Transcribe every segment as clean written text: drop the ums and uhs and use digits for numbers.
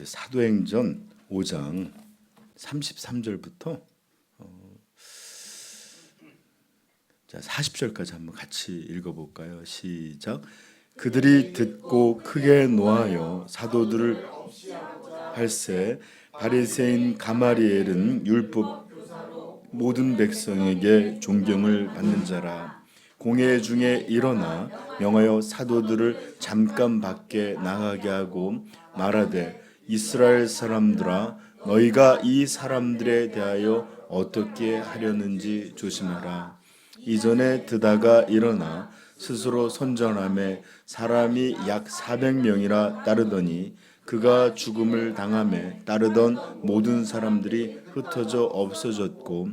우리 사도행전 5장 33절부터 40절까지 한번 같이 읽어볼까요? 시작. 그들이 듣고 크게 노하여 사도들을 할세 바리새인 가마리엘은 율법 모든 백성에게 존경을 받는 자라. 공회 중에 일어나 명하여 사도들을 잠깐 밖에 나가게 하고 말하되 이스라엘 사람들아 너희가 이 사람들에 대하여 어떻게 하려는지 조심하라. 이전에 드다가 일어나 스스로 선전하며 사람이 약 400명이라 따르더니 그가 죽음을 당하며 따르던 모든 사람들이 흩어져 없어졌고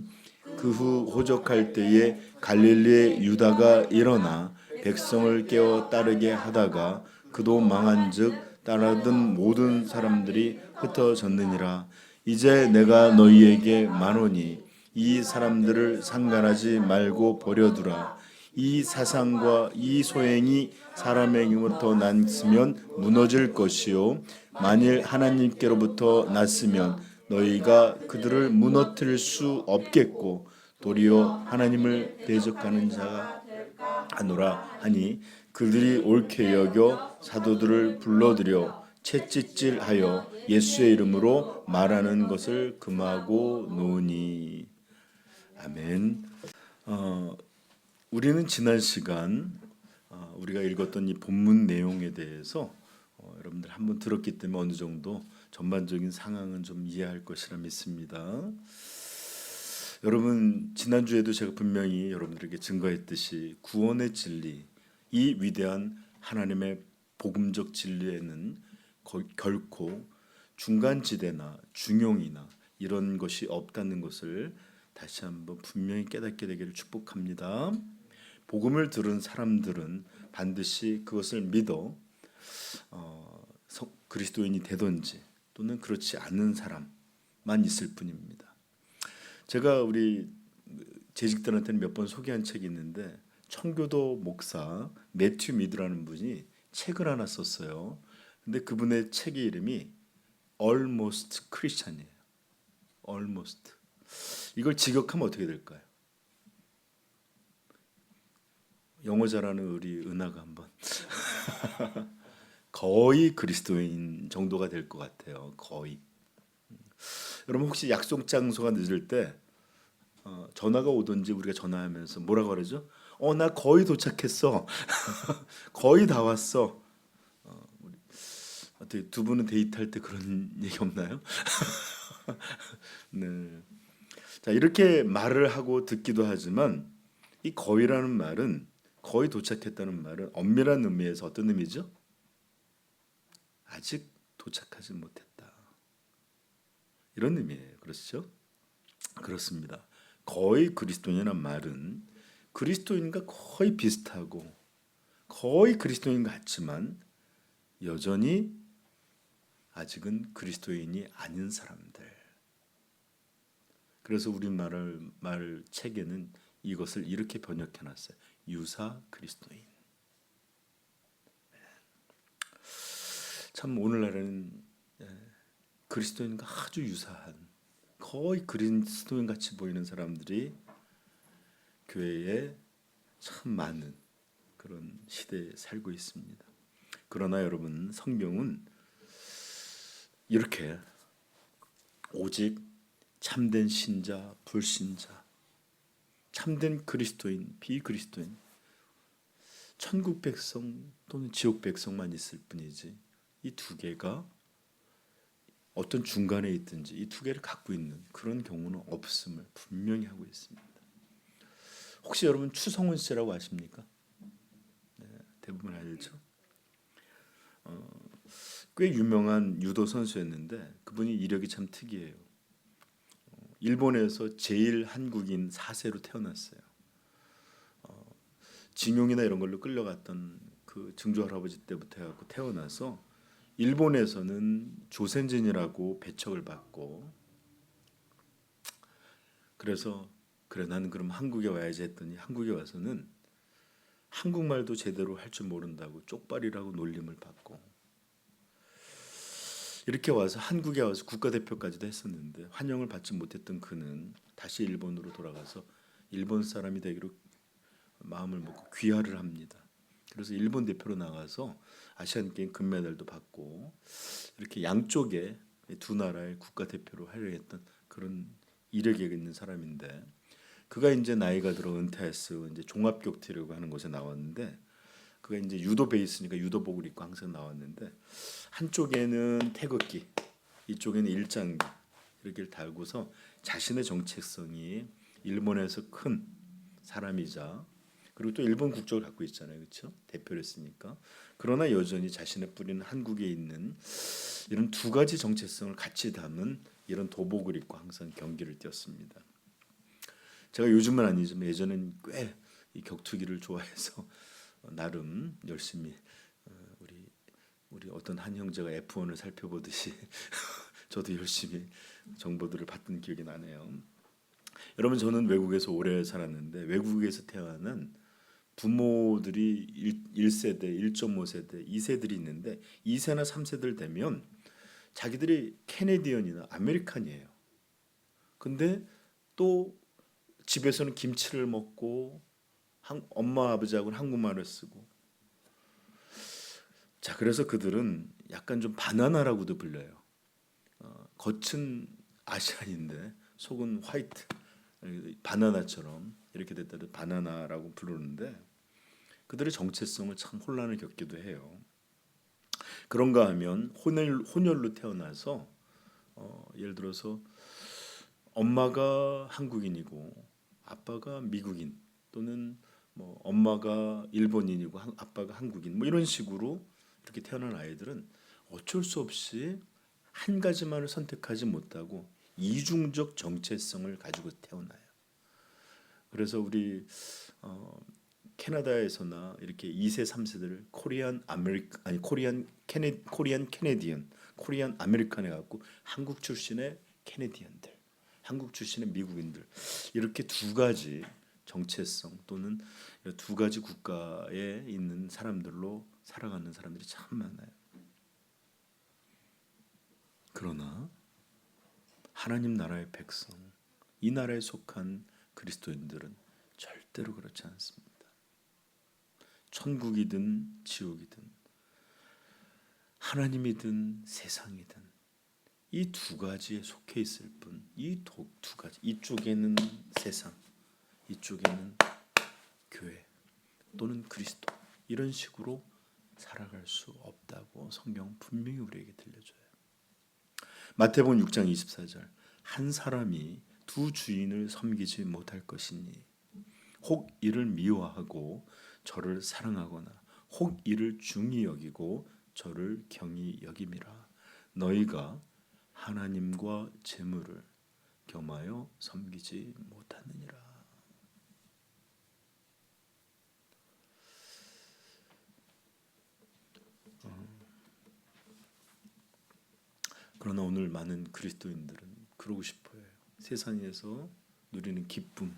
그 후 호적할 때에 갈릴리의 유다가 일어나 백성을 깨워 따르게 하다가 그도 망한즉 따르던 모든 사람들이 흩어졌느니라. 이제 내가 너희에게 말하노니 이 사람들을 상관하지 말고 버려두라. 이 사상과 이 소행이 사람의 힘으로부터 났으면 무너질 것이요 만일 하나님께로부터 났으면 너희가 그들을 무너뜨릴 수 없겠고 도리어 하나님을 대적하는 자가 하노라 하니 그들이 옳게 여겨 사도들을 불러들여 채찍질하여 예수의 이름으로 말하는 것을 금하고 노니. 아멘. 우리는 지난 시간 우리가 읽었던 이 본문 내용에 대해서 여러분들 한번 들었기 때문에 어느 정도 전반적인 상황은 좀 이해할 것이라 믿습니다. 여러분 지난주에도 제가 분명히 여러분들에게 증거했듯이 구원의 진리, 이 위대한 하나님의 복음적 진리에는 결코 중간지대나 중용이나 이런 것이 없다는 것을 다시 한번 분명히 깨닫게 되기를 축복합니다. 복음을 들은 사람들은 반드시 그것을 믿어 그리스도인이 되든지 또는 그렇지 않은 사람만 있을 뿐입니다. 제가 우리 재직들한테는 몇 번 소개한 책이 있는데 청교도 목사 매튜 미드라는 분이 책을 하나 썼어요. 근데 그분의 책의 이름이 Almost Christian이에요. Almost. 이걸 직역하면 어떻게 될까요? 영어 잘하는 우리 은하가 한번 거의 그리스도인 정도가 될 것 같아요. 거의. 여러분 혹시 약속 장소가 늦을 때 전화가 오든지 우리가 전화하면서 뭐라고 그러죠? 나 거의 도착했어. 거의 다 왔어. 어떻게 두 분은 데이트할 때 그런 얘기 없나요? 네. 자, 이렇게 말을 하고 듣기도 하지만 이 거의라는 말은 거의 도착했다는 말은 엄밀한 의미에서 어떤 의미죠? 아직 도착하지 못했다. 이런 의미예요. 그렇죠? 그렇습니다. 거의 그리스도인이라는 말은 그리스도인과 거의 비슷하고 거의 그리스도인 같지만 여전히 아직은 그리스도인이 아닌 사람들. 그래서 우리말 책에는 이것을 이렇게 번역해놨어요. 유사 그리스도인. 참 오늘날에는 그리스도인과 아주 유사한 거의 그리스도인 같이 보이는 사람들이 교회에 참 많은 그런 시대에 살고 있습니다. 그러나 여러분 성경은 이렇게 오직 참된 신자, 불신자, 참된 그리스도인, 비그리스도인, 천국 백성 또는 지옥 백성만 있을 뿐이지 이 두 개가 어떤 중간에 있든지 이 두 개를 갖고 있는 그런 경우는 없음을 분명히 하고 있습니다. 혹시 여러분 추성훈 씨라고 아십니까? 네, 대부분 알죠. 꽤 유명한 유도 선수였는데 그분이 이력이 참 특이해요. 일본에서 제일 한국인 4세로 태어났어요. 징용이나 이런 걸로 끌려갔던 그 증조 할아버지 때부터 해갖고 태어나서 일본에서는 조센진이라고 배척을 받고 그래서 그래 나는 그럼 한국에 와야지 했더니 한국에 와서는 한국말도 제대로 할 줄 모른다고 쪽발이라고 놀림을 받고 이렇게 와서 한국에 와서 국가대표까지도 했었는데 환영을 받지 못했던 그는 다시 일본으로 돌아가서 일본 사람이 되기로 마음을 먹고 귀화를 합니다. 그래서 일본 대표로 나가서 아시안 게임 금메달도 받고 이렇게 양쪽에 두 나라의 국가대표로 하려 했던 그런 이력이 있는 사람인데, 그가 이제 나이가 들어 은퇴해서 이제 종합격투라고 하는 곳에 나왔는데, 그가 이제 유도 베이스니까 유도복을 입고 항상 나왔는데, 한쪽에는 태극기, 이쪽에는 일장기 이렇게 달고서 자신의 정체성이 일본에서 큰 사람이자, 그리고 또 일본 국적을 갖고 있잖아요, 그렇죠? 대표를 했으니까. 그러나 여전히 자신의 뿌리는 한국에 있는 이런 두 가지 정체성을 같이 담은 이런 도복을 입고 항상 경기를 뛰었습니다. 제가 요즘은 아니지만 예전엔 꽤 이 격투기를 좋아해서 나름 열심히 우리 어떤 한 형제가 F1을 살펴보듯이 저도 열심히 정보들을 받던 기억이 나네요. 여러분, 저는 외국에서 오래 살았는데 외국에서 태어난 부모들이 1세대, 1.5세대, 2세들이 있는데 2세나 3세들 되면 자기들이 캐네디언이나 아메리칸이에요. 근데 또 집에서는 김치를 먹고 엄마 아버지하고는 한국말을 쓰고, 자, 그래서 그들은 약간 좀 바나나라고도 불려요. 겉은 아시안인데 속은 화이트, 바나나처럼 이렇게 됐다 바나나라고 부르는데, 그들의 정체성을 참 혼란을 겪기도 해요. 그런가 하면 혼혈로 태어나서 예를 들어서 엄마가 한국인이고 아빠가 미국인, 또는 뭐 엄마가 일본인이고 아빠가 한국인, 뭐 이런 식으로 이렇게 태어난 아이들은 어쩔 수 없이 한 가지만을 선택하지 못하고 이중적 정체성을 가지고 태어나요. 그래서 우리 캐나다에서나 이렇게 2세, 3세들을 코리안 캐네디언, 코리안 아메리칸 해 갖고 한국 출신의 캐네디언들, 한국 출신의 미국인들, 이렇게 두 가지 정체성 또는 두 가지 국가에 있는 사람들로 살아가는 사람들이 참 많아요. 그러나 하나님 나라의 백성, 이 나라에 속한 그리스도인들은 절대로 그렇지 않습니다. 천국이든 지옥이든 하나님이든 세상이든 이 두 가지에 속해 있을 뿐, 이 두 가지, 이쪽에는 세상, 이쪽에는 교회 또는 그리스도, 이런 식으로 살아갈 수 없다고 성경 분명히 우리에게 들려줘요. 마태복음 6장 24절, 한 사람이 두 주인을 섬기지 못할 것이니 혹 이를 미워하고 저를 사랑하거나 혹 이를 중히 여기고 저를 경히 여김이라. 너희가 하나님과 재물을 겸하여 섬기지 못하느니라. 그러나 오늘 많은 그리스도인들은 그러고 싶어요. 세상에서 누리는 기쁨,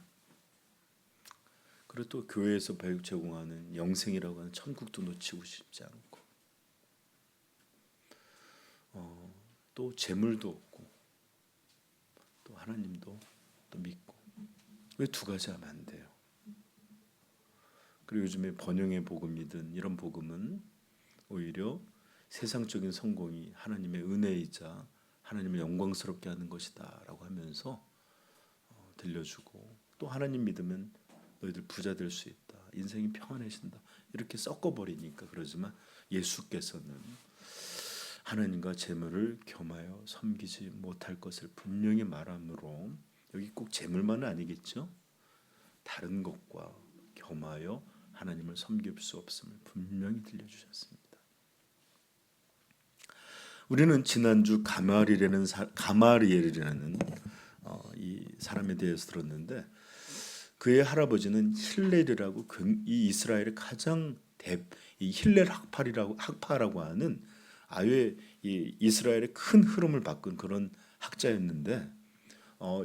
그리고 또 교회에서 제공하는 영생이라고 하는 천국도 놓치고 싶지 않고, 또 재물도 없고, 또 하나님도 또 믿고, 왜 두 가지 하면 안 돼요? 그리고 요즘에 번영의 복음이든 이런 복음은 오히려 세상적인 성공이 하나님의 은혜이자 하나님을 영광스럽게 하는 것이다라고 하면서 들려주고, 또 하나님 믿으면 너희들 부자 될 수 있다, 인생이 평안해진다, 이렇게 섞어버리니까. 그러지만 예수께서는 하나님과 재물을 겸하여 섬기지 못할 것을 분명히 말하므로, 여기 꼭 재물만은 아니겠죠? 다른 것과 겸하여 하나님을 섬길 수 없음을 분명히 들려주셨습니다. 우리는 지난주 가마리엘이라는 이 사람에 대해서 들었는데, 그의 할아버지는 힐렐이라고 이 이스라엘의 가장 이 힐렐 학파라고 하는 아예 이 이스라엘의 큰 흐름을 바꾼 그런 학자였는데,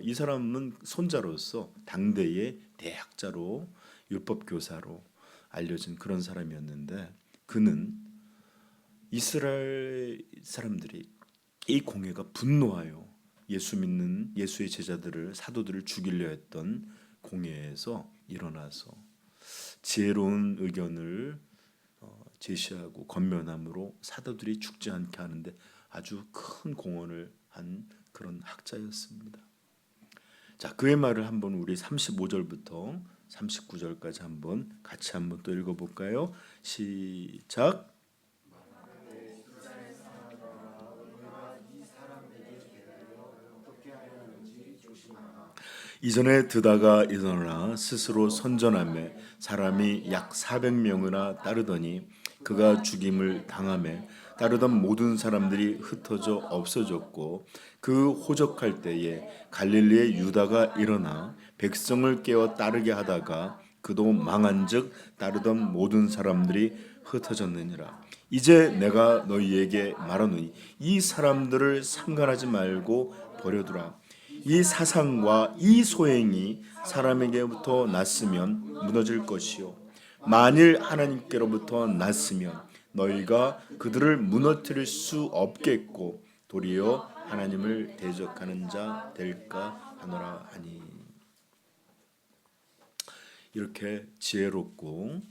이 사람은 손자로서 당대의 대학자로 율법 교사로 알려진 그런 사람이었는데, 그는 이스라엘 사람들이 이 공회가 분노하여 예수 믿는 예수의 제자들을 사도들을 죽이려 했던 공회에서 일어나서 지혜로운 의견을 제시하고 권면함으로 사도들이 죽지 않게 하는데 아주 큰 공헌을 한 그런 학자였습니다. 자, 그의 말을 한번 우리 35절부터 39절까지 같이 한번 또 읽어볼까요? 시작. 이전에 드다가 일어나 스스로 선전하며 사람이 약 400명이나 따르더니 그가 죽임을 당하며 따르던 모든 사람들이 흩어져 없어졌고 그 호적할 때에 갈릴리의 유다가 일어나 백성을 깨워 따르게 하다가 그도 망한즉 따르던 모든 사람들이 흩어졌느니라. 이제 내가 너희에게 말하노니 이 사람들을 상관하지 말고 버려두라. 이 사상과 이 소행이 사람에게부터 났으면 무너질 것이요 만일 하나님께로부터 났으면 너희가 그들을 무너뜨릴 수 없겠고 도리어 하나님을 대적하는 자 될까 하노라 하니. 이렇게 지혜롭고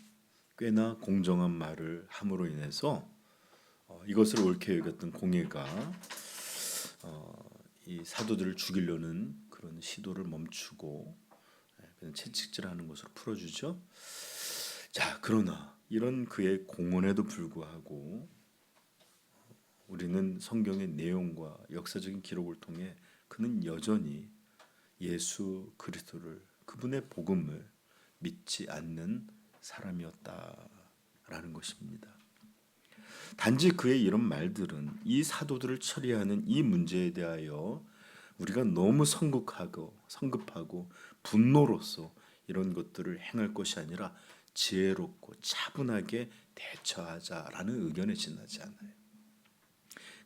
꽤나 공정한 말을 함으로 인해서 이것을 옳게 여겼던 공회가 이 사도들을 죽이려는 그런 시도를 멈추고 그냥 채찍질하는 것으로 풀어주죠. 자, 그러나 이런 그의 공헌에도 불구하고 우리는 성경의 내용과 역사적인 기록을 통해 그는 여전히 예수 그리스도를, 그분의 복음을 믿지 않는 사람이었다라는 것입니다. 단지 그의 이런 말들은 이 사도들을 처리하는 이 문제에 대하여 우리가 너무 성급하고 분노로서 이런 것들을 행할 것이 아니라 지혜롭고 차분하게 대처하자라는 의견에 지나지 않아요.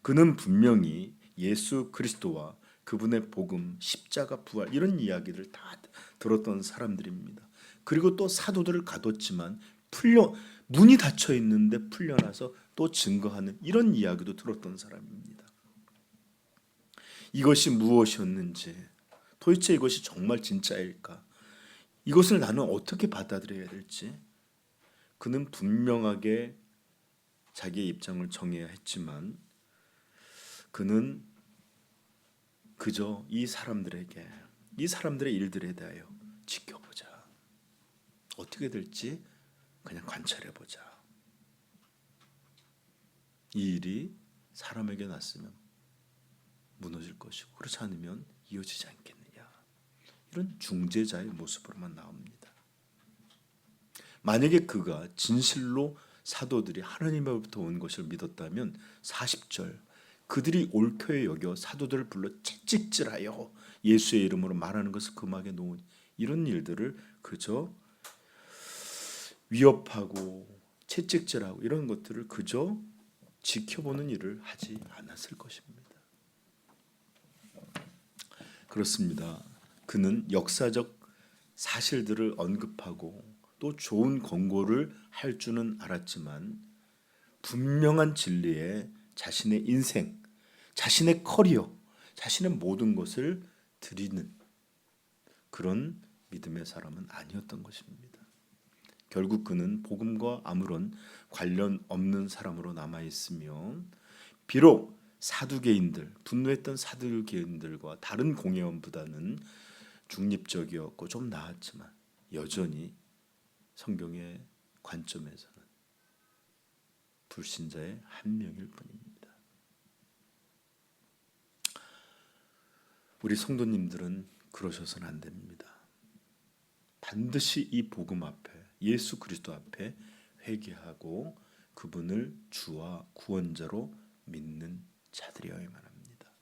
그는 분명히 예수 그리스도와 그분의 복음, 십자가, 부활 이런 이야기를 다 들었던 사람들입니다. 그리고 또 사도들을 가뒀지만 문이 닫혀 있는데 풀려나서 또 증거하는 이런 이야기도 들었던 사람입니다. 이것이 무엇이었는지, 도대체 이것이 정말 진짜일까? 이것을 나는 어떻게 받아들여야 될지 그는 분명하게 자기의 입장을 정해야 했지만 그는 그저 이 사람들의 일들에 대하여 지켜보자. 어떻게 될지 그냥 관찰해보자. 이 일이 사람에게 났으면 무너질 것이고 그렇지 않으면 이어지지 않겠느냐. 이런 중재자의 모습으로만 나옵니다. 만약에 그가 진실로 사도들이 하나님으로부터 온 것을 믿었다면 40절 그들이 옳게 여겨 사도들을 불러 채찍질하여 예수의 이름으로 말하는 것을 금하게 놓은 이런 일들을 그저 위협하고 채찍질하고 이런 것들을 그저 지켜보는 일을 하지 않았을 것입니다. 그렇습니다. 그는 역사적 사실들을 언급하고 또 좋은 권고를 할 줄은 알았지만 분명한 진리에 자신의 인생, 자신의 커리어, 자신의 모든 것을 드리는 그런 믿음의 사람은 아니었던 것입니다. 결국 그는 복음과 아무런 관련 없는 사람으로 남아있으며 비록 분노했던 사두개인들과 다른 공회원보다는 중립적이었고 좀 나았지만 여전히 성경의 관점에서는 불신자의 한 명일 뿐입니다. 우리 성도님들은 그러셔서는 안 됩니다. 반드시 이 복음 앞에 예수 그리스도 앞에 회개하고 그분을 주와 구원자로 믿는 자들이어야만 합니다.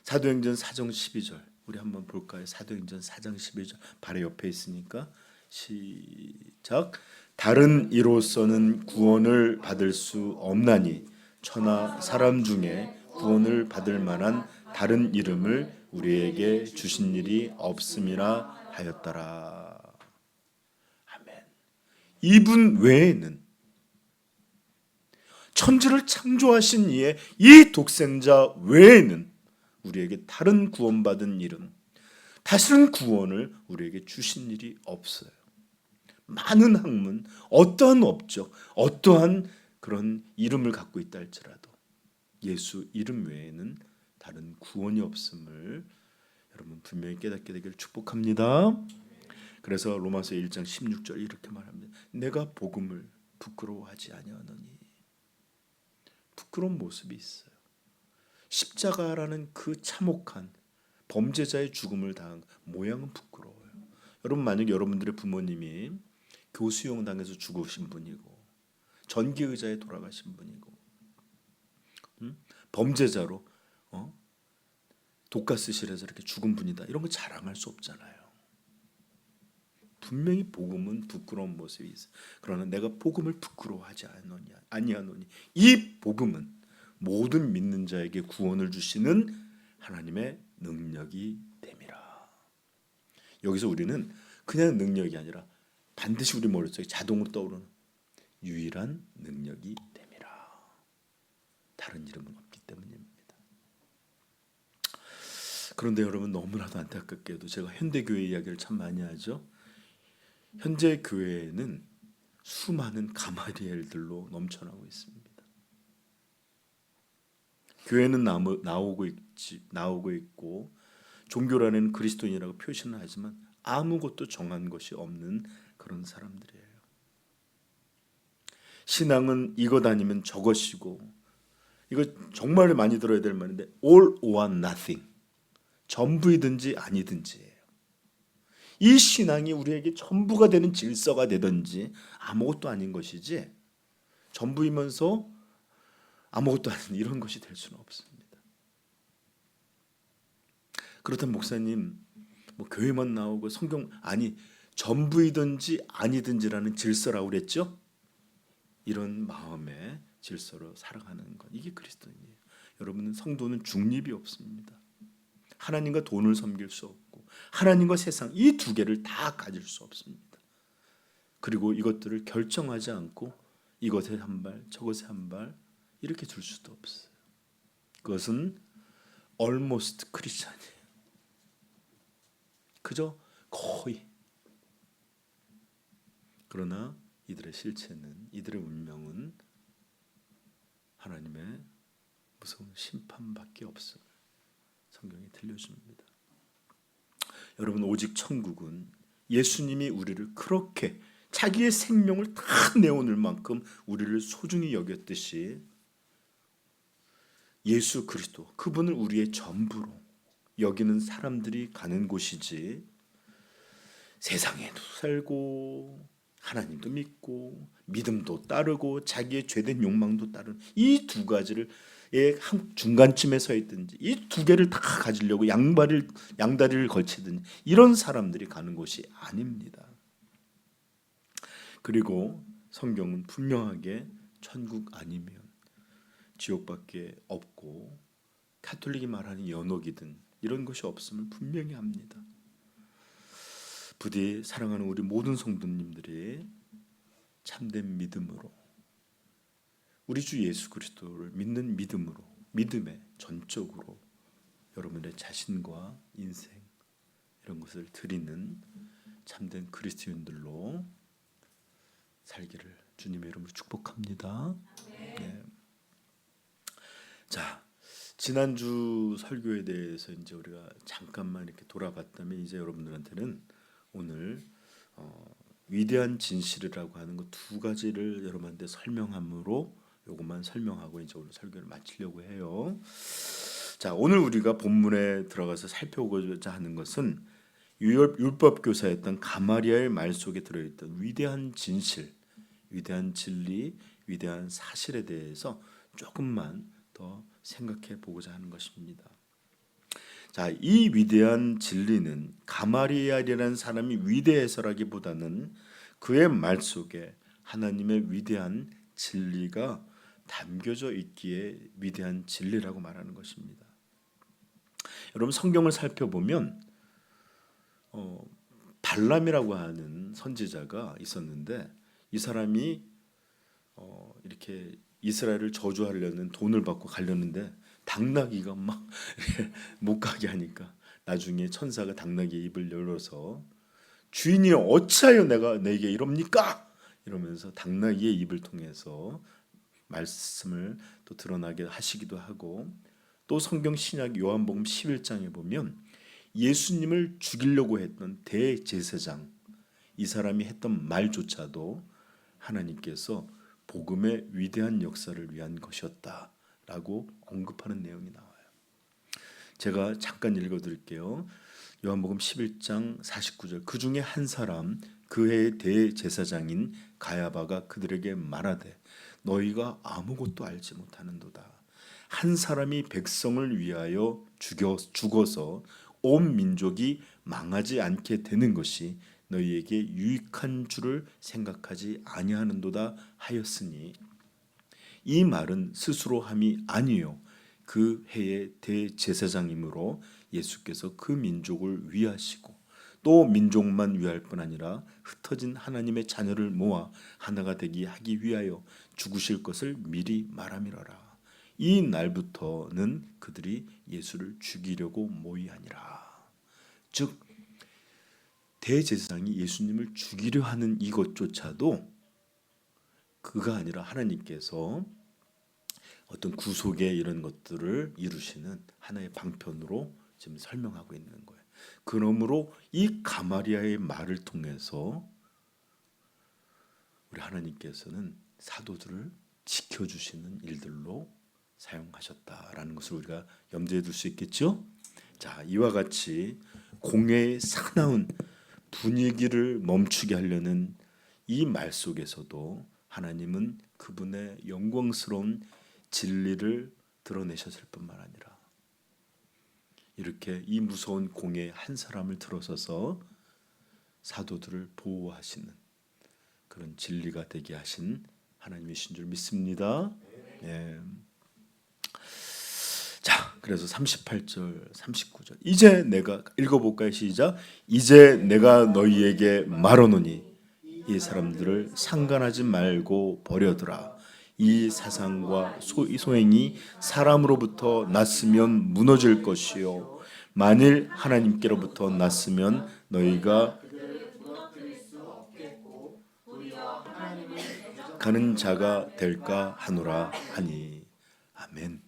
사도행전 4장 12절 우리 한번 볼까요? 사도행전 4장 12절 바로 옆에 있으니까 시작. 다른 이로서는 구원을 받을 수 없나니 천하 사람 중에 구원을 받을 만한 다른 이름을 우리에게 주신 일이 없음이라 하였더라. 아멘. 이분 외에는 천지를 창조하신 이의 이 독생자 외에는 우리에게 다른 구원받은 일은, 다시는 구원을 우리에게 주신 일이 없어요. 많은 학문, 어떠한 업적, 어떠한 그런 이름을 갖고 있다 할지라도 예수 이름 외에는 다른 구원이 없음을 여러분 분명히 깨닫게 되기를 축복합니다. 그래서 로마서 1장 16절 이렇게 말합니다. 내가 복음을 부끄러워하지 아니하노니. 부끄러운 모습이 있어요. 십자가라는 그 참혹한 범죄자의 죽음을 당한 모양은 부끄러워요. 여러분, 만약 여러분들의 부모님이 교수형 당해서 죽으신 분이고 전기의자에 돌아가신 분이고 범죄자로 독가스실에서 이렇게 죽은 분이다, 이런 거 자랑할 수 없잖아요. 분명히 복음은 부끄러운 모습이 있어요. 그러나 내가 복음을 부끄러워하지 아니하노니, 이 복음은 모든 믿는 자에게 구원을 주시는 하나님의 능력이 됨이라. 여기서 우리는 그냥 능력이 아니라 반드시 우리 머릿속에 자동으로 떠오르는 유일한 능력이 됨이라. 다른 이름은 없기 때문입니다. 그런데 여러분, 너무나도 안타깝게도 제가 현대교회 이야기를 참 많이 하죠. 현재 교회에는 수많은 가마리엘들로 넘쳐나고 있습니다. 교회는 나오고 있고 종교라는 그리스도인이라고 표시는 하지만 아무것도 정한 것이 없는 그런 사람들이에요. 신앙은 이것 아니면 저것이고, 이거 정말 많이 들어야 될 말인데 all or nothing, 전부이든지 아니든지예요. 이 신앙이 우리에게 전부가 되는 질서가 되든지 아무것도 아닌 것이지, 전부이면서 아무것도 아닌 이런 것이 될 수는 없습니다. 그렇다면 목사님, 뭐 교회만 나오고 성경, 아니 전부이든지 아니든지라는 질서라고 그랬죠? 이런 마음의 질서로 살아가는 것, 이게 그리스도인이에요. 여러분은, 성도는 중립이 없습니다. 하나님과 돈을 섬길 수 없고 하나님과 세상, 이 두 개를 다 가질 수 없습니다. 그리고 이것들을 결정하지 않고 이것에 한 발 저것에 한 발 이렇게 둘 수도 없어요. 그것은 almost 크리스찬이에요. 그저 거의. 그러나 이들의 실체는, 이들의 운명은 하나님의 무서운 심판밖에 없음을 성경이 들려줍니다. 여러분, 오직 천국은 예수님이 우리를 그렇게 자기의 생명을 다 내어놓을 만큼 우리를 소중히 여겼듯이 예수 그리스도, 그분을 우리의 전부로 여기는 사람들이 가는 곳이지, 세상에도 살고 하나님도 믿고 믿음도 따르고 자기의 죄된 욕망도 따르는 이 두 가지를 중간쯤에 서 있든지 이 두 개를 다 가지려고 양다리를 걸치든지 이런 사람들이 가는 곳이 아닙니다. 그리고 성경은 분명하게 천국 아니면 지옥밖에 없고, 가톨릭이 말하는 연옥이든 이런 것이 없음을 분명히 합니다. 부디 사랑하는 우리 모든 성도님들이 참된 믿음으로, 우리 주 예수 그리스도를 믿는 믿음으로, 믿음에 전적으로 여러분의 자신과 인생 이런 것을 드리는 참된 그리스도인들로 살기를 주님의 이름으로 축복합니다. 네. 자, 지난주 설교에 대해서 이제 우리가 잠깐만 이렇게 돌아봤다면, 이제 여러분들한테는 오늘 위대한 진실이라고 하는 것 두 가지를 여러분한테 설명함으로, 요것만 설명하고 이제 오늘 설교를 마치려고 해요. 자, 오늘 우리가 본문에 들어가서 살펴보고자 하는 것은 율법 교사였던 가마리아의 말 속에 들어있던 위대한 진실, 위대한 진리, 위대한 사실에 대해서 조금만 더 생각해 보고자 하는 것입니다. 자, 이 위대한 진리는 가마리아라는 사람이 위대해서라기보다는 그의 말 속에 하나님의 위대한 진리가 담겨져 있기에 위대한 진리라고 말하는 것입니다. 여러분, 성경을 살펴보면 발람이라고 하는 선지자가 있었는데, 이 사람이 이렇게 이스라엘을 저주하려는 돈을 받고 가려는데 당나귀가 막 못 가게 하니까 나중에 천사가 당나귀의 입을 열어서 주인이 어찌하여 내가 내게 이럽니까? 이러면서 당나귀의 입을 통해서 말씀을 또 드러나게 하시기도 하고, 또 성경 신약 요한복음 11장에 보면 예수님을 죽이려고 했던 대제사장, 이 사람이 했던 말조차도 하나님께서 복음의 위대한 역사를 위한 것이었다라고 언급하는 내용이 나와요. 제가 잠깐 읽어드릴게요. 요한복음 11장 49절. 그 중에 한 사람 그 해의 대제사장인 가야바가 그들에게 말하되 너희가 아무것도 알지 못하는도다. 한 사람이 백성을 위하여 죽어서 온 민족이 망하지 않게 되는 것이 너희에게 유익한 줄을 생각하지 아니하는도다 하였으니, 이 말은 스스로 함이 아니요 그 해의 대제사장이므로 예수께서 그 민족을 위하시고 또 민족만 위할 뿐 아니라 흩어진 하나님의 자녀를 모아 하나가 되게 하기 위하여 죽으실 것을 미리 말함이라라. 이 날부터는 그들이 예수를 죽이려고 모의하니라. 즉 대제사장이 예수님을 죽이려 하는 이것조차도 그가 아니라 하나님께서 어떤 구속의 이런 것들을 이루시는 하나의 방편으로 지금 설명하고 있는 거예요. 그러므로 이 가마리아의 말을 통해서 우리 하나님께서는 사도들을 지켜주시는 일들로 사용하셨다라는 것을 우리가 염두에 둘 수 있겠죠. 자, 이와 같이 공회의 사나운 분위기를 멈추게 하려는 이 말 속에서도 하나님은 그분의 영광스러운 진리를 드러내셨을 뿐만 아니라 이렇게 이 무서운 공에 한 사람을 들어서서 사도들을 보호하시는 그런 진리가 되게 하신 하나님이신 줄 믿습니다. 예. 자, 그래서 38절, 39절. 이제 내가 읽어볼까요? 시작. 이제 내가 너희에게 말하노니 이 사람들을 상관하지 말고 버려두라. 이 사상과 소행이 사람으로부터 났으면 무너질 것이요 만일 하나님께로부터 났으면 너희가 가는 자가 될까 하노라 하니. 아멘.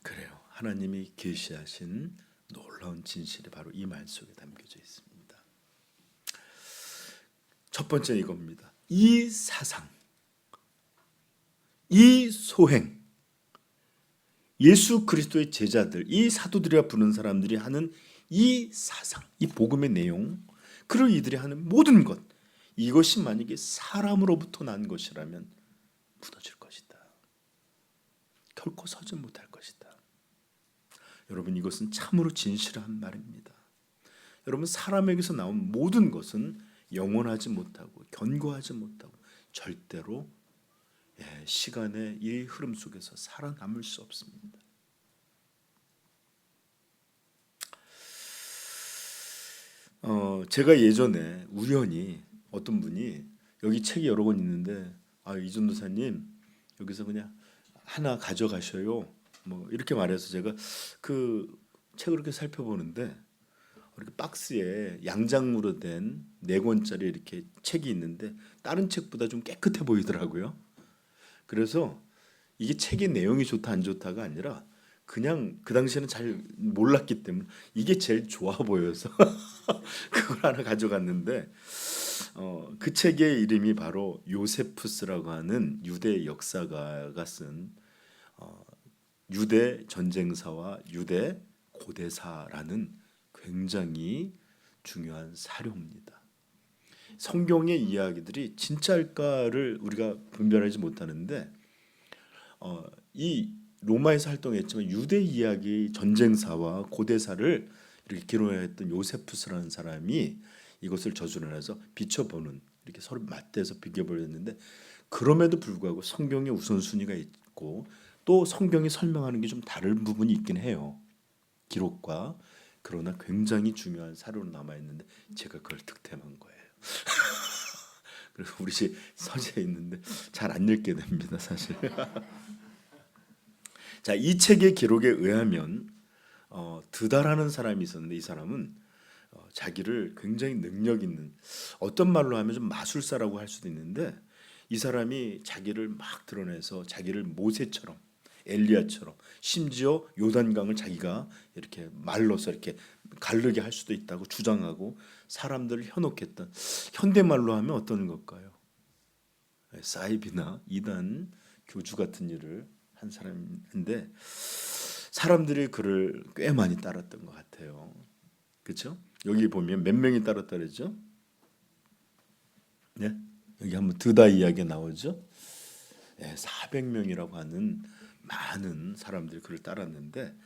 그래요. 하나님이 계시하신 놀라운 진실이 바로 이 말 속에 담겨져 있습니다. 첫 번째 이겁니다. 이 사상, 이 소행, 예수 그리스도의 제자들, 이 사도들이라 부르는 사람들이 하는 이 사상, 이 복음의 내용, 그리고 이들이 하는 모든 것, 이것이 만약에 사람으로부터 난 것이라면 무너질 것이다. 결코 서지 못할 것이다. 여러분, 이것은 참으로 진실한 말입니다. 여러분, 사람에게서 나온 모든 것은 영원하지 못하고 견고하지 못하고 절대로 시간의 이 흐름 속에서 살아남을 수 없습니다. 제가 예전에 우연히 어떤 분이 여기 책이 여러 권 있는데 이전도사님 여기서 그냥 하나 가져가셔요. 뭐 이렇게 말해서 제가 그 책을 이렇게 살펴보는데 이렇게 박스에 양장으로 된 4권짜리 이렇게 책이 있는데 다른 책보다 좀 깨끗해 보이더라고요. 그래서 이게 책의 내용이 좋다 안 좋다가 아니라 그냥 그 당시에는 잘 몰랐기 때문에 이게 제일 좋아 보여서 그걸 하나 가져갔는데 그 책의 이름이 바로 요세푸스라고 하는 유대 역사가가 쓴 유대 전쟁사와 유대 고대사라는 굉장히 중요한 사료입니다. 성경의 이야기들이 진짜일까를 우리가 분별하지 못하는데 이 로마에서 활동했지만 유대 이야기 전쟁사와 고대사를 이렇게 기록했던 요세푸스라는 사람이 이것을 저술해서 비춰보는, 이렇게 서로 맞대서 비교해보였는데 그럼에도 불구하고 성경의 우선순위가 있고 또 성경이 설명하는 게 좀 다른 부분이 있긴 해요. 기록과. 그러나 굉장히 중요한 사료로 남아있는데 제가 그걸 득템한 거예요. 그리고 우리 집 서재에 있는데 잘 안 읽게 됩니다, 사실. 자, 이 책의 기록에 의하면 드다라는 사람이 있었는데 이 사람은 자기를 굉장히 능력 있는, 어떤 말로 하면 좀 마술사라고 할 수도 있는데, 이 사람이 자기를 막 드러내서 자기를 모세처럼, 엘리야처럼, 심지어 요단강을 자기가 이렇게 말로서 이렇게 가르게 할 수도 있다고 주장하고 사람들을 현혹했던, 현대말로 하면 어떤 걸까요? 사이비나 이단 교주 같은 일을 한 사람인데 사람들이 그를 꽤 많이 따랐던 것 같아요. 그렇죠? 여기 보면 몇 명이 따랐다 그랬죠? 네? 여기 한번 드다 이야기 나오죠? 네, 400명이라고 하는 많은 사람들이 그를 따랐는데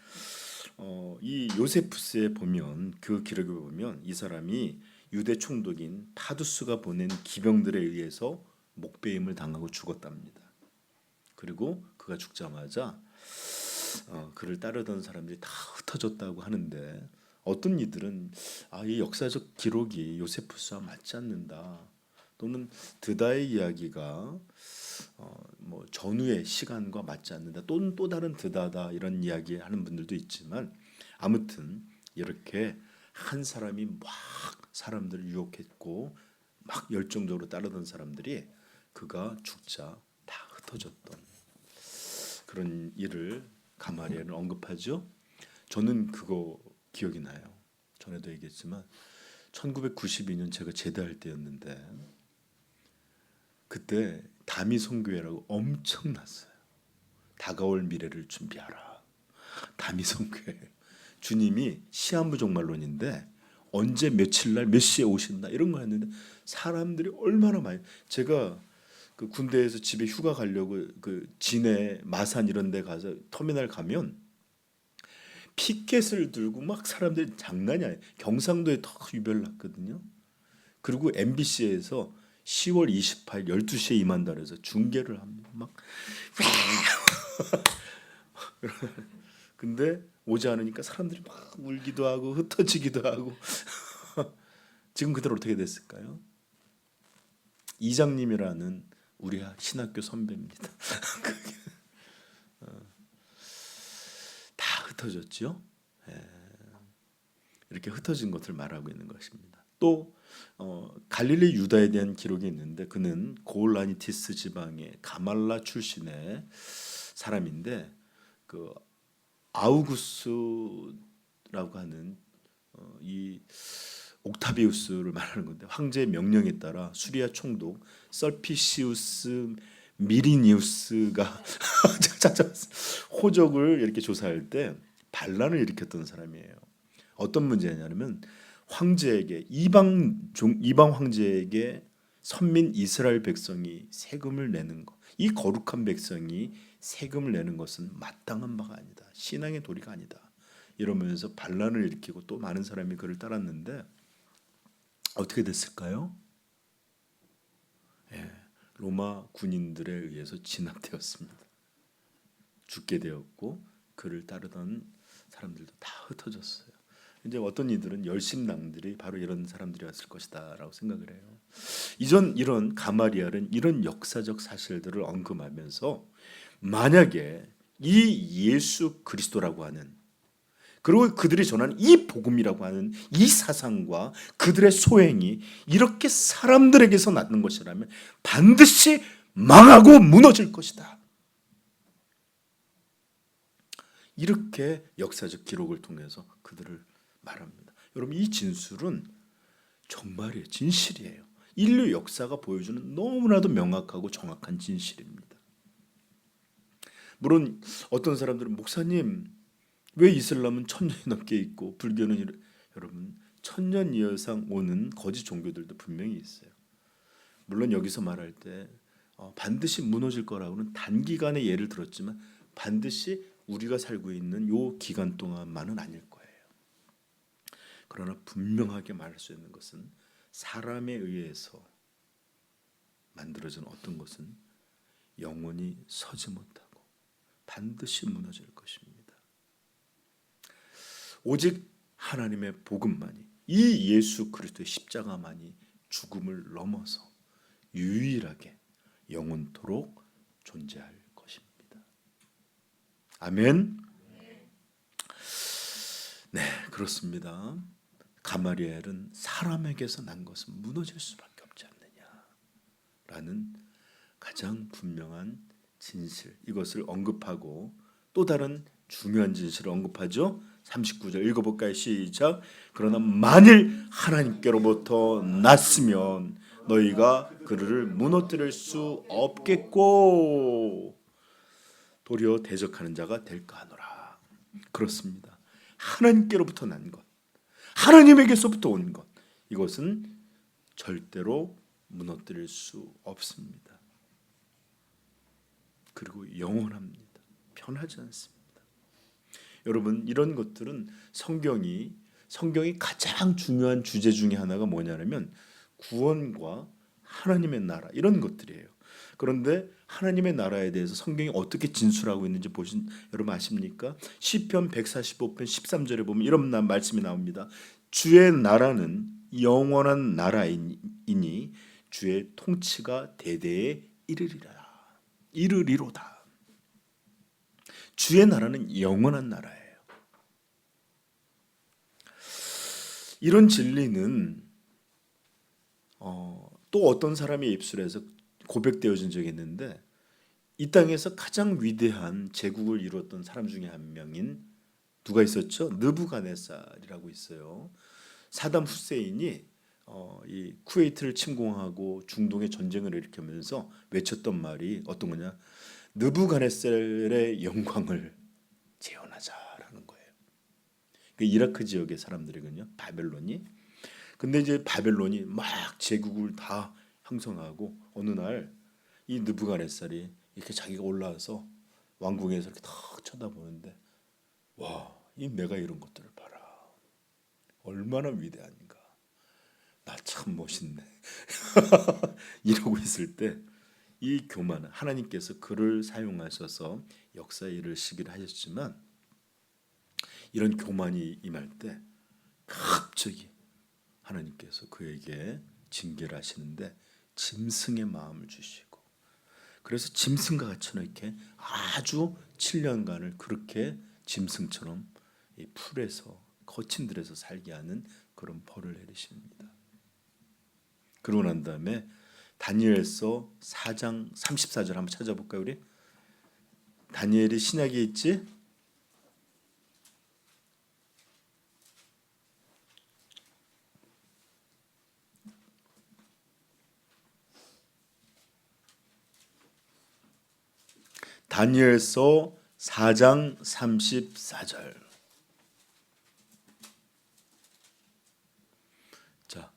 이 요세푸스에 보면, 그 기록에 보면 이 사람이 유대 총독인 파두스가 보낸 기병들에 의해서 목베임을 당하고 죽었답니다. 그리고 그가 죽자마자 그를 따르던 사람들이 다 흩어졌다고 하는데, 어떤 이들은 이 역사적 기록이 요세푸스와 맞지 않는다, 또는 드다의 이야기가 뭐 전후의 시간과 맞지 않는다, 또는 또 다른 드다다, 이런 이야기 하는 분들도 있지만, 아무튼 이렇게 한 사람이 막 사람들을 유혹했고 막 열정적으로 따르던 사람들이 그가 죽자 다 흩어졌던 그런 일을 가마리엘은 언급하죠. 저는 그거 기억이 나요. 전에도 얘기했지만 1992년 제가 제대할 때였는데, 그때 다미 선교회라고 엄청났어요. 다가올 미래를 준비하라. 다미 선교회. 주님이 시한부 종말론인데 언제 며칠 날 몇 시에 오신다 이런 거 했는데 사람들이 얼마나 많이, 제가 그 군대에서 집에 휴가 가려고 그 진해 마산 이런 데 가서 터미널 가면 피켓을 들고 막 사람들이 장난이 아니에요. 경상도에 더 유별났거든요. 그리고 MBC에서 10월 28일 12시에 임한다 그래서 중계를 합니다. 막 근데 오지 않으니까 사람들이 막 울기도 하고 흩어지기도 하고 지금 그들 어떻게 됐을까요? 이장님이라는 우리 신학교 선배입니다. 다 흩어졌죠. 이렇게 흩어진 것을 말하고 있는 것입니다. 또 갈릴리 유다에 대한 기록이 있는데, 그는 고울라니티스 지방의 가말라 출신의 사람인데, 그 아우구스라고 하는 이 옥타비우스를 말하는 건데, 황제의 명령에 따라 수리아 총독 썰피시우스 미리니우스가 호적을 이렇게 조사할 때 반란을 일으켰던 사람이에요. 어떤 문제냐면 황제에게, 이방 황제에게 선민 이스라엘 백성이 세금을 내는 것, 이 거룩한 백성이 세금을 내는 것은 마땅한 바가 아니다, 신앙의 도리가 아니다, 이러면서 반란을 일으키고 또 많은 사람이 그를 따랐는데 어떻게 됐을까요? 로마 군인들에 의해서 진압되었습니다. 죽게 되었고 그를 따르던 사람들도 다 흩어졌어요. 이제 어떤 이들은 열심당들이 바로 이런 사람들이었을 것이다라고 생각을 해요. 이런 가마리엘은 이런 역사적 사실들을 언급하면서 만약에 이 예수 그리스도라고 하는, 그리고 그들이 전하는 이 복음이라고 하는 이 사상과 그들의 소행이 이렇게 사람들에게서 낳는 것이라면 반드시 망하고 무너질 것이다, 이렇게 역사적 기록을 통해서 그들을 말합니다. 여러분, 이 진술은 정말이에요. 진실이에요. 인류 역사가 보여주는 너무나도 명확하고 정확한 진실입니다. 물론 어떤 사람들은 목사님 왜 이슬람은 1000년이 넘게 있고 불교는 여러분 1000년 이상 오는 거짓 종교들도 분명히 있어요. 물론 여기서 말할 때 반드시 무너질 거라고는 단기간의 예를 들었지만 반드시 우리가 살고 있는 요 기간 동안만은 아닐 거예요. 그러나 분명하게 말할 수 있는 것은 사람에 의해서 만들어진 어떤 것은 영원히 서지 못하고 반드시 무너질 것입니다. 오직 하나님의 복음만이, 이 예수 그리스도의 십자가만이 죽음을 넘어서 유일하게 영원토록 존재할 것입니다. 아멘. 네, 그렇습니다. 가말리엘은 사람에게서 난 것은 무너질 수밖에 없지 않느냐라는 가장 분명한 진실, 이것을 언급하고 또 다른 중요한 진실을 언급하죠. 39절 읽어볼까요? 시작. 그러나 만일 하나님께로부터 났으면 너희가 그를 무너뜨릴 수 없겠고 도리어 대적하는 자가 될까 하노라. 그렇습니다. 하나님께로부터 난 것, 하나님에게서부터 온 것, 이것은 절대로 무너뜨릴 수 없습니다. 그리고 영원합니다. 변하지 않습니다. 여러분, 이런 것들은 성경이 가장 중요한 주제 중에 하나가 뭐냐면 구원과 하나님의 나라, 이런 것들이에요. 그런데 하나님의 나라에 대해서 성경이 어떻게 진술하고 있는지 보신 여러분 아십니까? 시편 145편 13절에 보면 이런 말씀이 나옵니다. 주의 나라는 영원한 나라이니 주의 통치가 대대에 이르리로다. 주의 나라는 영원한 나라예요. 이런 진리는 또 어떤 사람의 입술에서 고백되어진 적이 있는데, 이 땅에서 가장 위대한 제국을 이루었던 사람 중에 한 명인 누가 있었죠? 느부갓네살이라고 있어요. 사담 후세인이 이 쿠웨이트를 침공하고 중동에 전쟁을 일으키면서 외쳤던 말이 어떤 거냐? 느부갓네살의 영광을 재현하자라는 거예요. 그 이라크 지역의 사람들이거든요. 바벨론이. 근데 이제 바벨론이 막 제국을 다 형성하고 어느 날 이 느부갓네살이 이렇게 자기가 올라와서 왕궁에서 이렇게 탁 쳐다보는데, 와, 이 내가 이런 것들을 봐라. 얼마나 위대한가. 나 참 멋있네. 이러고 있을 때 이 교만은 하나님께서 그를 사용하셔서 역사에 이르시기를 하셨지만, 이런 교만이 임할 때 갑자기 하나님께서 그에게 징계를 하시는데 짐승의 마음을 주시고, 그래서 짐승과 같이 이렇게 아주 7년간을 그렇게 짐승처럼 이 풀에서 거친 들에서 살게 하는 그런 벌을 내리십니다. 그러고 난 다음에 다니엘서 4장 34절 한번 찾아볼까요? 우리 다니엘이 신약에 있지? 다니엘서 4장 34절. 자,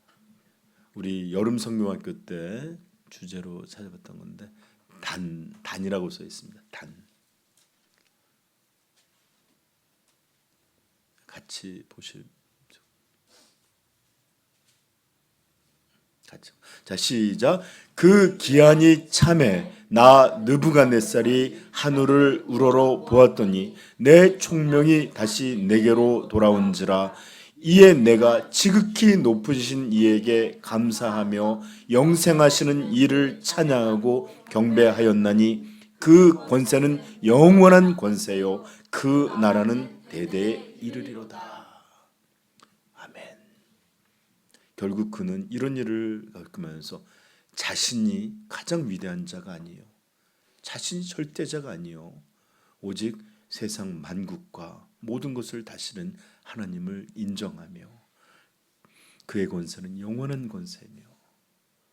우리 여름 성경학교 때 주제로 찾아봤던 건데 단이라고 써 있습니다. 단. 같이 보실. 같이. 자, 시작. 그 기한이 참에 나 느부갓네살이 하늘을 우러러 보았더니 내 총명이 다시 내게로 돌아온지라. 이에 내가 지극히 높으신 이에게 감사하며 영생하시는 이를 찬양하고 경배하였나니 그 권세는 영원한 권세요 그 나라는 대대에 이르리로다. 아멘. 결국 그는 이런 일을 겪으면서 자신이 가장 위대한 자가 아니에요. 자신이 절대자가 아니에요. 오직 세상 만국과 모든 것을 다스리는 하나님을 인정하며 그의 권세는 영원한 권세며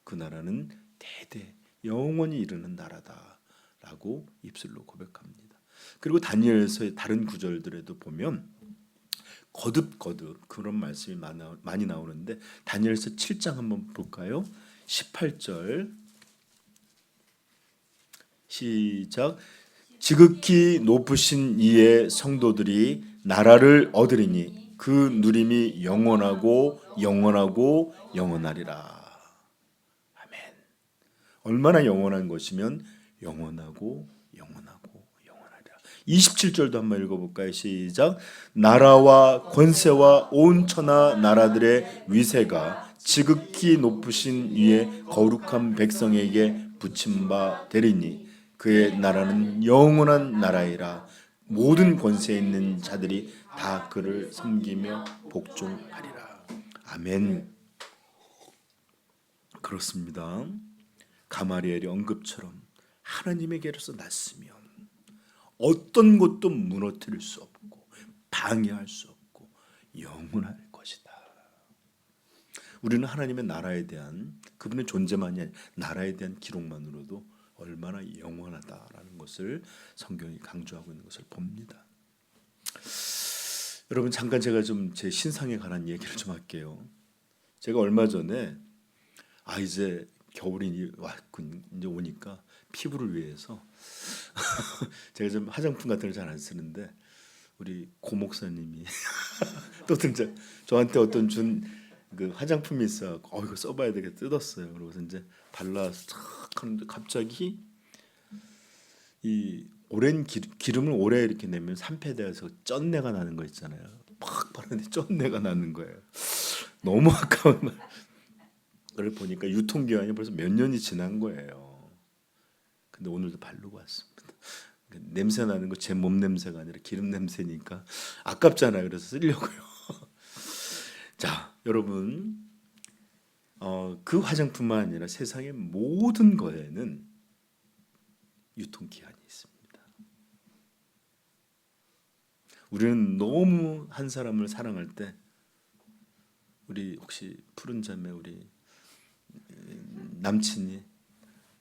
그 나라는 대대 영원히 이르는 나라다라고 입술로 고백합니다. 그리고 다니엘서의 다른 구절들에도 보면 거듭거듭 그런 말씀이 많이 나오는데, 다니엘서 7장 한번 볼까요? 18절 시작. 지극히 높으신 이의 성도들이 나라를 얻으리니 그 누림이 영원하고 영원하고 영원하리라. 아멘. 얼마나 영원한 것이면 영원하고 영원하고 영원하리라. 27절도 한번 읽어볼까요? 시작. 나라와 권세와 온 천하 나라들의 위세가 지극히 높으신 위에 거룩한 백성에게 붙임 바 되리니 그의 나라는 영원한 나라이라. 모든 권세에 있는 자들이 다 그를 섬기며 복종하리라. 아멘. 그렇습니다. 가마리엘의 언급처럼 하나님에게로서 났으면 어떤 것도 무너뜨릴 수 없고 방해할 수 없고 영원할 것이다. 우리는 하나님의 나라에 대한 그분의 존재만이 아니라 나라에 대한 기록만으로도 얼마나 영원하다라는 것을 성경이 강조하고 있는 것을 봅니다. 여러분, 잠깐 제가 좀 제 신상에 관한 얘기를 좀 할게요. 제가 얼마 전에 이제 겨울이 왔군, 이제 오니까 피부를 위해서 제가 좀 화장품 같은 걸 잘 안 쓰는데 우리 고 목사님이 또 등장, 저한테 어떤 준 그 화장품이 있어. 이거 써봐야 되겠다 뜯었어요. 그러고서 이제 발라서 탁 하는데 갑자기 이 오랜 기름을 오래 이렇게 내면 산패되어서 쩐내가 나는 거 있잖아요. 팍 바르는데 쩐내가 나는 거예요. 너무 아까운 말. 그걸 보니까 유통기한이 벌써 몇 년이 지난 거예요. 근데 오늘도 바르고 왔습니다. 냄새 나는 거 제 몸 냄새가 아니라 기름 냄새니까 아깝잖아요. 그래서 쓰려고요. 자, 여러분, 그 화장품만 아니라 세상의 모든 거에는 유통기한이 있습니다. 우리는 너무 한 사람을 사랑할 때, 우리 혹시 푸른 자매 우리 남친이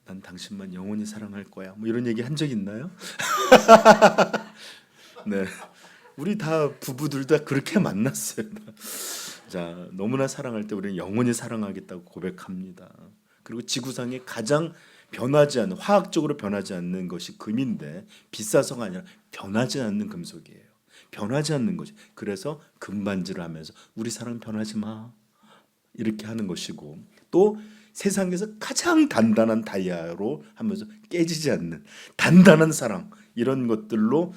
난 당신만 영원히 사랑할 거야 뭐 이런 얘기 한 적 있나요? 네, 우리 다 부부들 다 그렇게 만났어요. 자, 너무나 사랑할 때 우리는 영원히 사랑하겠다고 고백합니다. 그리고 지구상에 가장 변하지 않는, 화학적으로 변하지 않는 것이 금인데 비싸서가 아니라 변하지 않는 금속이에요. 변하지 않는 거지. 그래서 금반지를 하면서 우리 사랑 변하지 마 이렇게 하는 것이고, 또 세상에서 가장 단단한 다이아로 하면서 깨지지 않는 단단한 사랑, 이런 것들로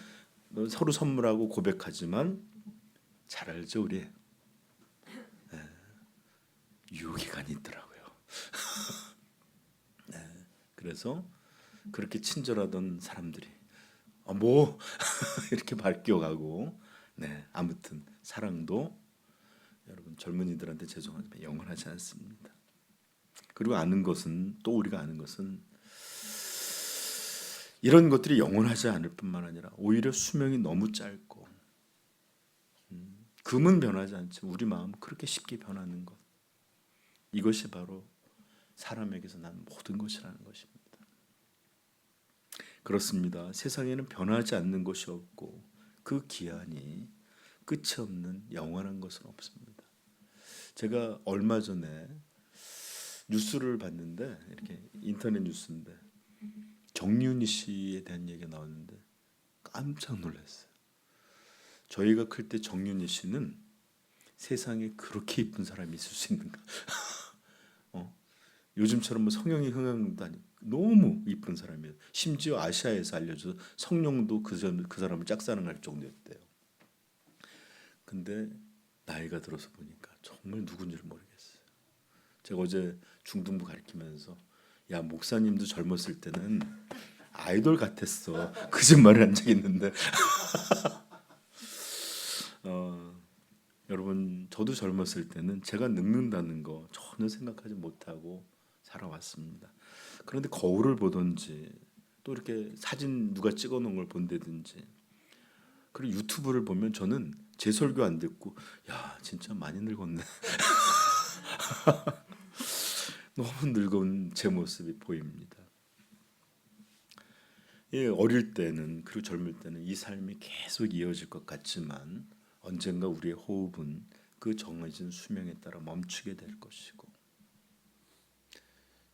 서로 선물하고 고백하지만 잘 알죠, 우리 유혹이간이 있더라고요. 네, 그래서 그렇게 친절하던 사람들이 뭐 이렇게 바뀌어가고, 네, 아무튼 사랑도 여러분 젊은이들한테 죄송하지만 영원하지 않습니다. 그리고 아는 것은, 또 우리가 아는 것은 이런 것들이 영원하지 않을 뿐만 아니라 오히려 수명이 너무 짧고, 금은 변하지 않지 우리 마음은 그렇게 쉽게 변하는 것, 이것이 바로 사람에게서 난 모든 것이라는 것입니다. 그렇습니다. 세상에는 변하지 않는 것이 없고 그 기한이 끝이 없는 영원한 것은 없습니다. 제가 얼마 전에 뉴스를 봤는데, 이렇게 인터넷 뉴스인데 정윤희 씨에 대한 얘기가 나왔는데 깜짝 놀랐어요. 저희가 클 때 정윤희 씨는 세상에 그렇게 이쁜 사람이 있을 수 있는가? 요즘처럼 뭐 성형이 흥행도 아니고 너무 이쁜 사람이에요. 심지어 아시아에서 알려져 성룡도 그 사람을 짝사랑할 정도였대요. 근데 나이가 들어서 보니까 정말 누군지를 모르겠어요. 제가 어제 중등부 가르치면서 야, 목사님도 젊었을 때는 아이돌 같았어 거짓말을 한 적이 있는데 여러분, 저도 젊었을 때는 제가 늙는다는 거 전혀 생각하지 못하고 살아왔습니다. 그런데 거울을 보든지 또 이렇게 사진 누가 찍어놓은 걸 본다든지, 그리고 유튜브를 보면 저는 제 설교 안 듣고 야, 진짜 많이 늙었네 너무 늙은 제 모습이 보입니다. 예, 어릴 때는, 그리고 젊을 때는 이 삶이 계속 이어질 것 같지만 언젠가 우리의 호흡은 그 정해진 수명에 따라 멈추게 될 것이고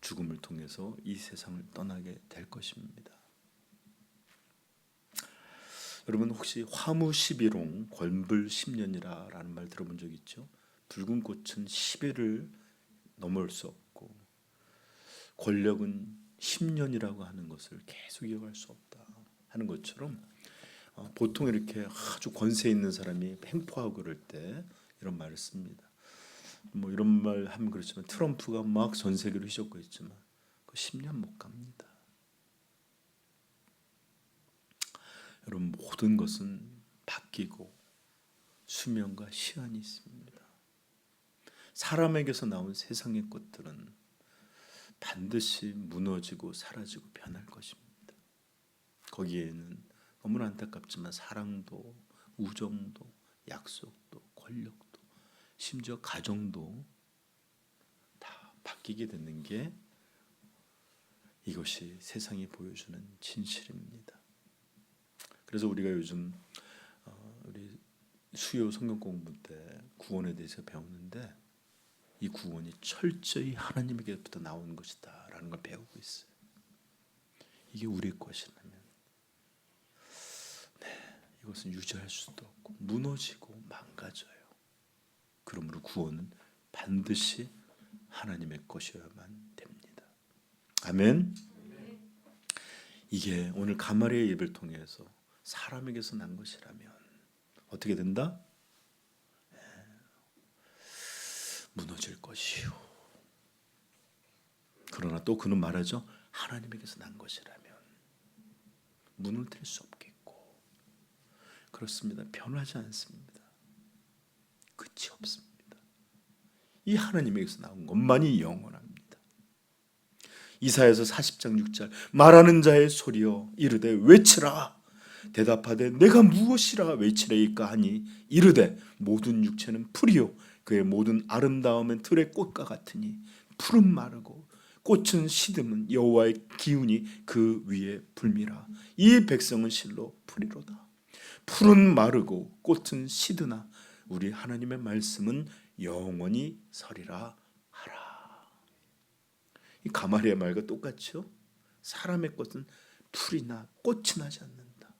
죽음을 통해서 이 세상을 떠나게 될 것입니다. 여러분, 혹시 화무 11홍 권불 10년이라는 말 들어본 적 있죠? 붉은 꽃은 10일을 넘을 수 없고 권력은 10년이라고 하는 것을 계속 이어갈 수 없다 하는 것처럼, 보통 이렇게 아주 권세 있는 사람이 횡포하고 그럴 때 이런 말을 씁니다. 뭐 이런 말 하면 그렇지만 트럼프가 막 전 세계로 휘젓고 있지만 그 10년 못 갑니다. 여러분, 모든 것은 바뀌고 수명과 시한이 있습니다. 사람에게서 나온 세상의 것들은 반드시 무너지고 사라지고 변할 것입니다. 거기에는 너무나 안타깝지만 사랑도, 우정도, 약속도, 권력도, 심지어 가정도 다 바뀌게 되는 게 이것이 세상이 보여주는 진실입니다. 그래서 우리가 요즘 우리 수요 성경 공부 때 구원에 대해서 배우는데 이 구원이 철저히 하나님에게부터 나온 것이다 라는 걸 배우고 있어요. 이게 우리 것이라면 이것은 유지할 수도 없고 무너지고 망가져요. 그러므로 구원은 반드시 하나님의 것이어야만 됩니다. 아멘. 이게 오늘 가마리의 예배를 통해서 사람에게서 난 것이라면 어떻게 된다? 무너질 것이요. 그러나 또 그는 말하죠. 하나님에게서 난 것이라면 무너뜨릴 수 없겠고. 그렇습니다. 변하지 않습니다. 끝이 없습니다. 이 하나님에게서 나온 것만이 영원합니다. 이사야서 40장 6절 말하는 자의 소리여 이르되 외치라. 대답하되 내가 무엇이라 외치리이까 하니 이르되 모든 육체는 풀이요 그의 모든 아름다움은 들의 꽃과 같으니 풀은 마르고 꽃은 시듬은 여호와의 기운이 그 위에 불미라. 이 백성은 실로 풀이로다. 풀은 마르고 꽃은 시드나 우리 하나님의 말씀은 영원히 서리라 하라. 이 가마리의 말과 똑같죠? 사람의 것은 풀이나 꽃이 나지 않는다.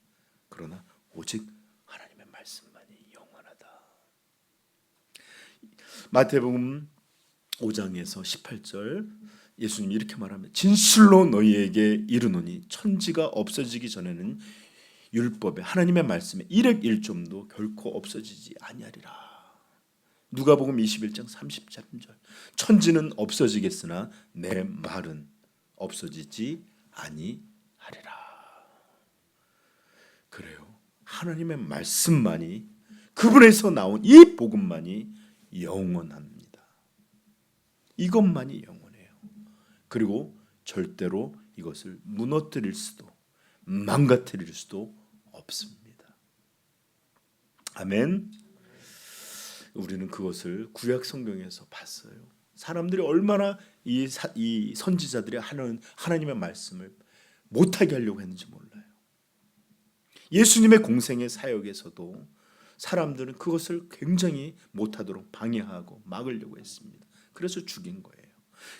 그러나 오직 하나님의 말씀만이 영원하다. 마태복음 5장에서 18절 예수님이 이렇게 말하면 진실로 너희에게 이르노니 천지가 없어지기 전에는 율법에 하나님의 말씀에 일획 일점도 결코 없어지지 아니하리라. 누가복음 21장 33절 천지는 없어지겠으나 내 말은 없어지지 아니하리라. 그래요. 하나님의 말씀만이 그분에서 나온 이 복음만이 영원합니다. 이것만이 영원해요. 그리고 절대로 이것을 무너뜨릴 수도 망가뜨릴 수도 없습니다. 아멘. 우리는 그것을 구약 성경에서 봤어요. 사람들이 얼마나 이 선지자들이 하는 하나님의 말씀을 못하게 하려고 했는지 몰라요. 예수님의 공생의 사역에서도 사람들은 그것을 굉장히 못하도록 방해하고 막으려고 했습니다. 그래서 죽인 거예요.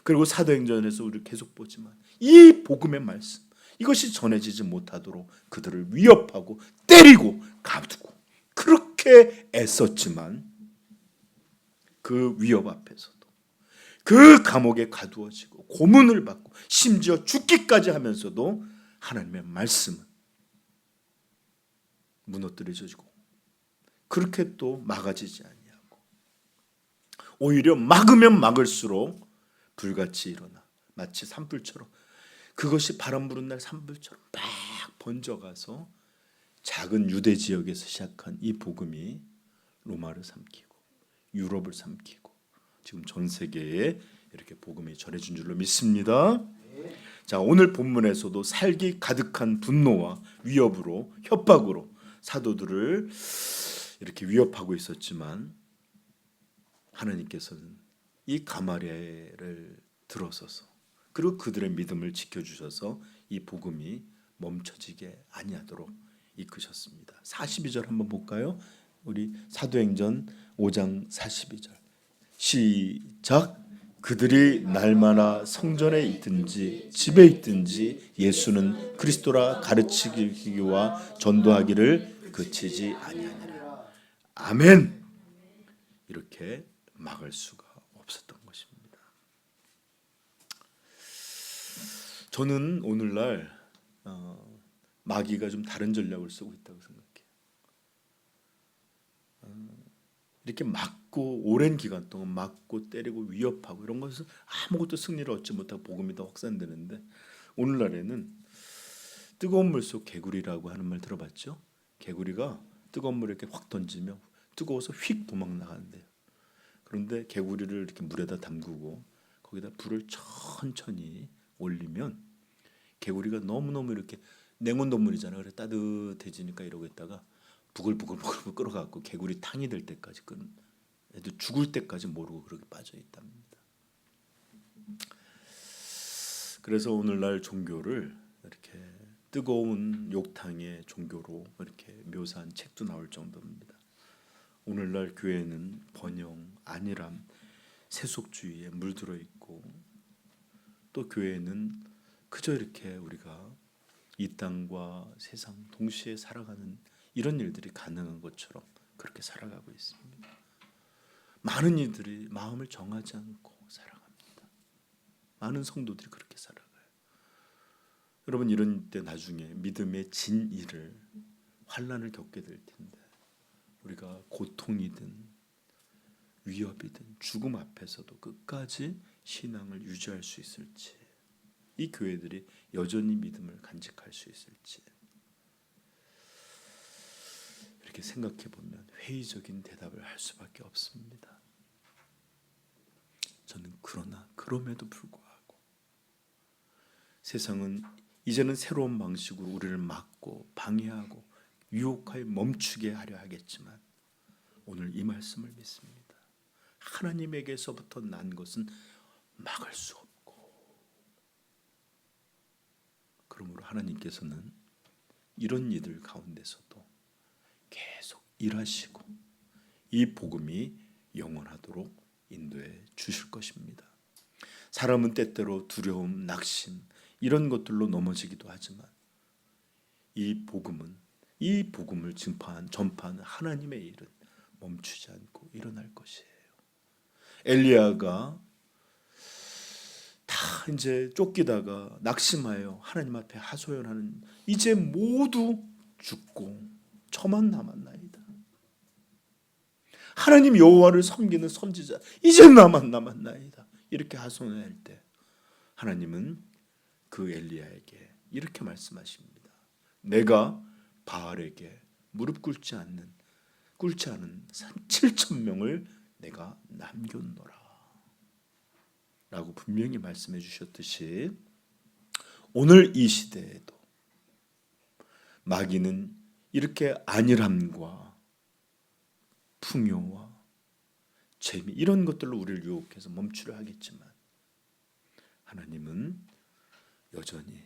그리고 사도행전에서 우리 계속 보지만 이 복음의 말씀 이것이 전해지지 못하도록 그들을 위협하고 때리고 가두고 그렇게 애썼지만 그 위협 앞에서도 그 감옥에 가두어지고 고문을 받고 심지어 죽기까지 하면서도 하나님의 말씀은 무너뜨려지고 그렇게 또 막아지지 아니하고 오히려 막으면 막을수록 불같이 일어나 마치 산불처럼 그것이 바람 부는 날 산불처럼 막 번져가서 작은 유대 지역에서 시작한 이 복음이 로마를 삼키고 유럽을 삼키고 지금 전 세계에 이렇게 복음이 전해진 줄로 믿습니다. 자, 오늘 본문에서도 살기 가득한 분노와 위협으로 협박으로 사도들을 이렇게 위협하고 있었지만 하나님께서는 이 가마리엘을 들어서서 그리고 그들의 믿음을 지켜주셔서 이 복음이 멈춰지게 아니하도록 이끄셨습니다. 42절 한번 볼까요? 우리 사도행전 5장 42절 시작. 그들이 날마다 성전에 있든지 집에 있든지 예수는 그리스도라 가르치기와 전도하기를 그치지 아니하니라. 아멘. 이렇게 막을 수가 없었던 것입니다. 저는 오늘날 마귀가 좀 다른 전략을 쓰고 있다고 생각해요. 이렇게 맞고 오랜 기간 동안 맞고 때리고 위협하고 이런 것은 아무것도 승리를 얻지 못하고 복음이 더 확산되는데, 오늘날에는 뜨거운 물 속 개구리라고 하는 말 들어봤죠? 개구리가 뜨거운 물에 이렇게 확 던지면 뜨거워서 휙 도망 나가는데요. 그런데 개구리를 이렇게 물에다 담그고 거기다 불을 천천히 올리면 개구리가 너무너무 이렇게 냉온 동물이잖아요. 그래서 따뜻해지니까 이러고 있다가 부글부글 끓어갖고 개구리 탕이 될 때까지 애도 죽을 때까지 모르고 그렇게 빠져 있답니다. 그래서 오늘날 종교를 이렇게 뜨거운 욕탕의 종교로 이렇게 묘사한 책도 나올 정도입니다. 오늘날 교회는 번영, 안일함, 세속주의에 물들어 있고, 또 교회는 그저 이렇게 우리가 이 땅과 세상 동시에 살아가는 이런 일들이 가능한 것처럼 그렇게 살아가고 있습니다. 많은 이들이 마음을 정하지 않고 살아갑니다. 많은 성도들이 그렇게 살아가요. 여러분, 이런 때 나중에 믿음의 진이를, 환난을 겪게 될 텐데, 우리가 고통이든 위협이든 죽음 앞에서도 끝까지 신앙을 유지할 수 있을지, 이 교회들이 여전히 믿음을 간직할 수 있을지, 이렇게 생각해 보면 회의적인 대답을 할 수밖에 없습니다. 저는 그럼에도 불구하고 세상은 이제는 새로운 방식으로 우리를 막고 방해하고 유혹하여 멈추게 하려 하겠지만, 오늘 이 말씀을 믿습니다. 하나님에게서부터 난 것은 막을 수 없고, 그러므로 하나님께서는 이런 이들 가운데서도 계속 일하시고 이 복음이 영원하도록 인도해 주실 것입니다. 사람은 때때로 두려움, 낙심 이런 것들로 넘어지기도 하지만, 이 복음을 전파하는 하나님의 일은 멈추지 않고 일어날 것이에요. 엘리야가 다 이제 쫓기다가 낙심하여 하나님 앞에 하소연하는, 이제 모두 죽고 저만 남았나이다. 하나님 여호와를 섬기는 선지자 이제 나만 남았나이다. 이렇게 하소연할 때 하나님은 그 엘리야에게 이렇게 말씀하십니다. 내가 바알에게 무릎 꿇지 않은 7,000명을 내가 남겼노라 라고 분명히 말씀해 주셨듯이, 오늘 이 시대에도 마귀는 이렇게 안일함과 풍요와 재미 이런 것들로 우리를 유혹해서 멈추려 하겠지만, 하나님은 여전히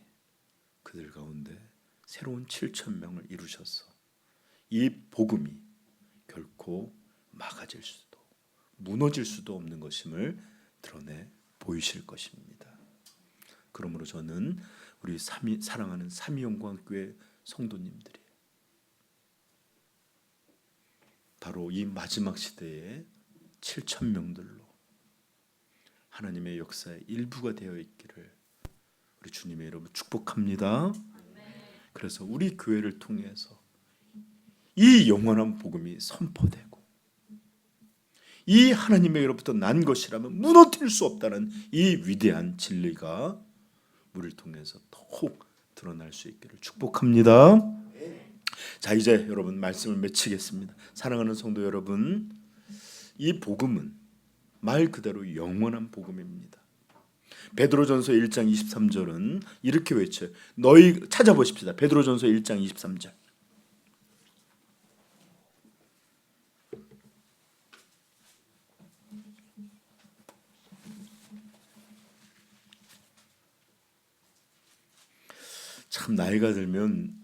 그들 가운데 새로운 7,000명을 이루셔서 이 복음이 결코 막아질 수도 무너질 수도 없는 것임을 드러내 보이실 것입니다. 그러므로 저는 우리 사랑하는 삼위영광교회 성도님들이 바로 이 마지막 시대에 7,000명들로 하나님의 역사의 일부가 되어 있기를 우리 주님의 이름으로 축복합니다. 그래서 우리 교회를 통해서 이 영원한 복음이 선포되고, 이 하나님에게로부터 난 것이라면 무너뜨릴 수 없다는 이 위대한 진리가 우리를 통해서 더욱 드러날 수 있기를 축복합니다. 자, 이제 여러분 말씀을 맺히겠습니다. 사랑하는 성도 여러분, 이 복음은 말 그대로 영원한 복음입니다. 베드로전서 1장 23절은 이렇게 외쳐요. 너희 찾아보십시다. 베드로전서 1장 23절. 참 나이가 들면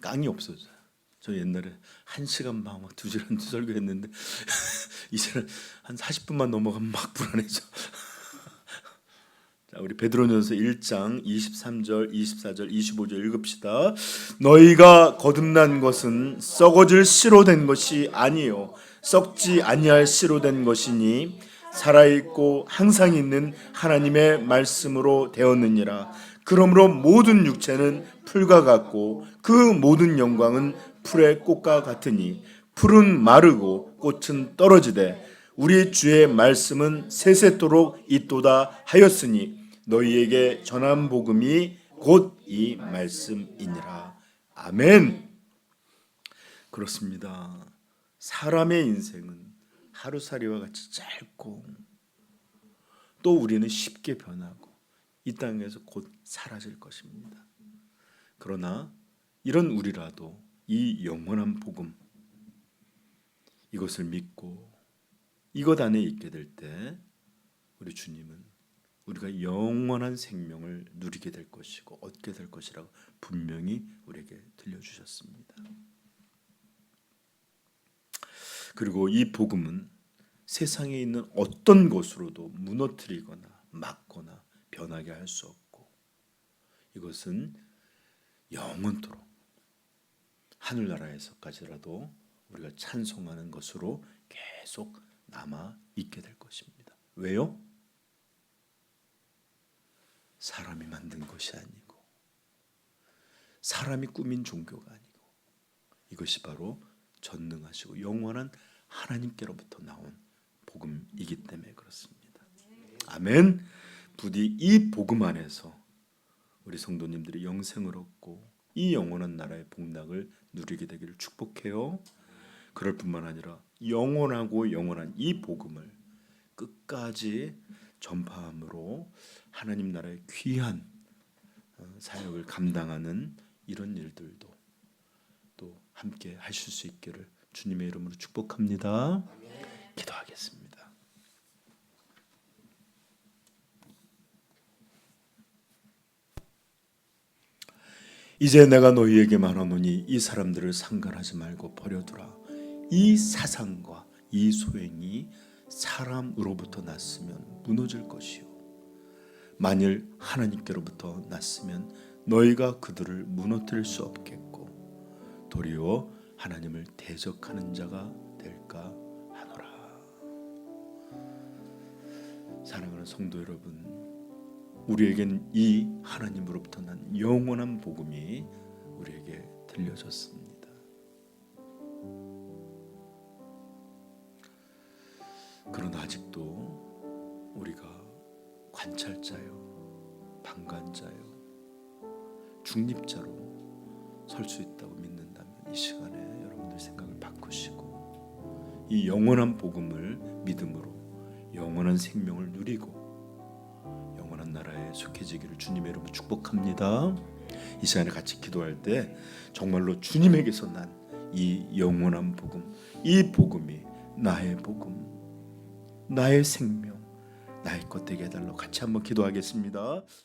깡이 없어져요. 저 옛날에 1시간 반, 2시간 설교했는데 이제는 한 40분만 넘어가면 막 불안해져. 자, 우리 베드로전서 1장 23절, 24절, 25절 읽읍시다. 너희가 거듭난 것은 썩어질 씨로 된 것이 아니요 썩지 아니할 씨로 된 것이니 살아있고 항상 있는 하나님의 말씀으로 되었느니라. 그러므로 모든 육체는 풀과 같고 그 모든 영광은 풀의 꽃과 같으니 풀은 마르고 꽃은 떨어지되 우리 주의 말씀은 세세토록 있도다 하였으니 너희에게 전한 복음이 곧 이 말씀이니라. 아멘. 그렇습니다. 사람의 인생은 하루살이와 같이 짧고 또 우리는 쉽게 변하고 이 땅에서 곧 사라질 것입니다. 그러나 이런 우리라도 이 영원한 복음, 이것을 믿고 이것 안에 있게 될 때 우리 주님은 우리가 영원한 생명을 누리게 될 것이고 얻게 될 것이라고 분명히 우리에게 들려주셨습니다. 그리고 이 복음은 세상에 있는 어떤 것으로도 무너뜨리거나 막거나 변하게 할 수 없고 이것은 영원토록 하늘나라에서까지라도 우리가 찬송하는 것으로 계속 남아 있게 될 것입니다. 왜요? 사람이 만든 것이 아니고 사람이 꾸민 종교가 아니고 이것이 바로 전능하시고 영원한 하나님께로부터 나온 복음이기 때문에 그렇습니다. 아멘. 부디 이 복음 안에서 우리 성도님들이 영생을 얻고 이 영원한 나라의 복락을 누리게 되기를 축복해요. 그럴 뿐만 아니라 영원하고 영원한 이 복음을 끝까지 전파함으로 하나님 나라의 귀한 사역을 감당하는 이런 일들도 또 함께 하실 수 있기를 주님의 이름으로 축복합니다. 기도하겠습니다. 이제 내가 너희에게 말하노니 이 사람들을 상관하지 말고 버려두라. 이 사상과 이 소행이 사람으로부터 났으면 무너질 것이요 만일 하나님께로부터 났으면 너희가 그들을 무너뜨릴 수 없겠고 도리어 하나님을 대적하는 자가 될까 하노라. 사랑하는 성도 여러분, 우리에겐 이 하나님으로부터 난 영원한 복음이 우리에게 들려졌습니다. 그러나 아직도 우리가 관찰자요, 방관자요, 중립자로 설 수 있다고 믿는다면 이 시간에 여러분들 생각을 바꾸시고 이 영원한 복음을 믿음으로 영원한 생명을 누리고 영원한 나라에 속해지기를 주님의 이름으로 축복합니다. 이 시간에 같이 기도할 때 정말로 주님에게서 난 이 영원한 복음, 이 복음이 나의 복음, 나의 생명, 나의 것 되게 해달라고 같이 한번 기도하겠습니다.